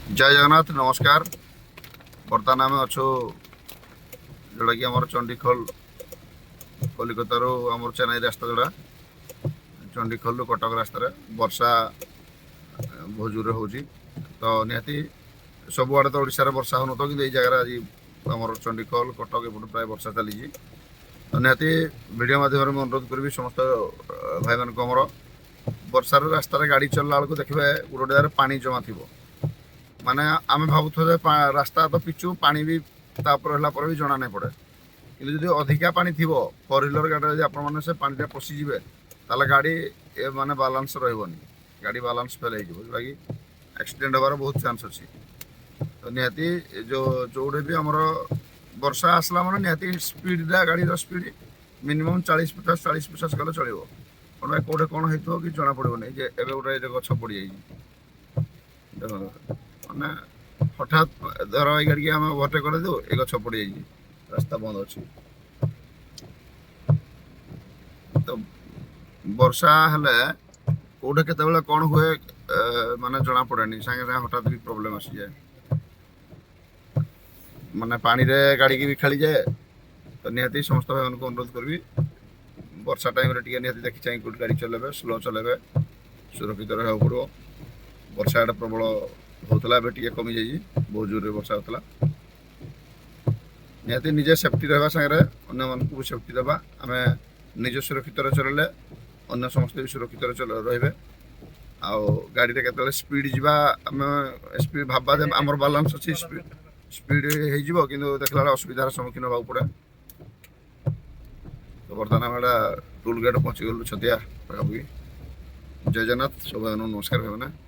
जय जगन्नाथ नमस्कार। बर्तमान आम अच्छु जोटा कि आम चंडीखोल कलिकता आम चेन्नई रास्ता जोड़ा चंडीखोल कटक रास्तार वर्षा बहुत जोर हो तो निहाती सबुआड़े तो ओडिशार वर्षा हो तो कि जगार आज आम चंडीखोल कटक एपटे प्राय वर्षा चली तो निहाती वीडियो माध्यम अनुरोध करी समस्त भाई मान वर्षार रास्तार गाड़ी चलला बेलू देखिए गोटे जगह पानी जमा थी माने आम भावुे रास्ता तो पिचु पानी भी भी जना नहीं पड़े कि अधिका पानी थी फोर व्हीलर गाड़ी आपने से पानी पशिजे ताल गाड़ी माने बालांस रही गाड़ी बालांस फेल हो जोटा कि एक्सीडेंट हबार बहुत चांस अच्छी तो निहाती जो जोड़े भी आमर वर्षा आसला मैंने निहाती स्पीड गाड़ी स्पीड मिनिमम 40-50 गले चलो कौन कौटे कौन हो कि जना पड़ोनी एवं गोटे गछ पड़ जाए मैंने हठात धर ये गाड़ी आम ओभरटेक कर दे ये गछ पड़ जाइए रास्ता बंद अच्छी तो वर्षा हेले कौटे केत कौन हुए माने जना पड़े सागे सागे हठात भी प्रोब्लेम आसी जाए माने पानी रे गाड़ी की भी खेली जाए तो निहाती समस्त भाई को अनुरोध करी वर्षा टाइम रे निहाती देखी चाहिए कौट गाड़ी चलेबे स्लो चलेबे सुरक्षित रहा पड़ो वर्षा प्रबल होता है कमी जाइए बहुत जोर वर्षा होता निहाती निजे सेफ्टी रहा सागर अन्य मानक भी सेफ्टी देवा आम निज सुरक्षित चलले अन्य समस्त भी सुरक्षित रे आउ गाड़ी के स्पीड जावा आम स्पीड भाबा आमर बालांस अच्छी स्पीड हो देखला असुविधार सम्मुखीन होगा पड़े तो बर्तमान आम टोल गेट पहुँची गलु छतिया पाखापाखि जय जगन्नाथ सब नमस्कार भाई।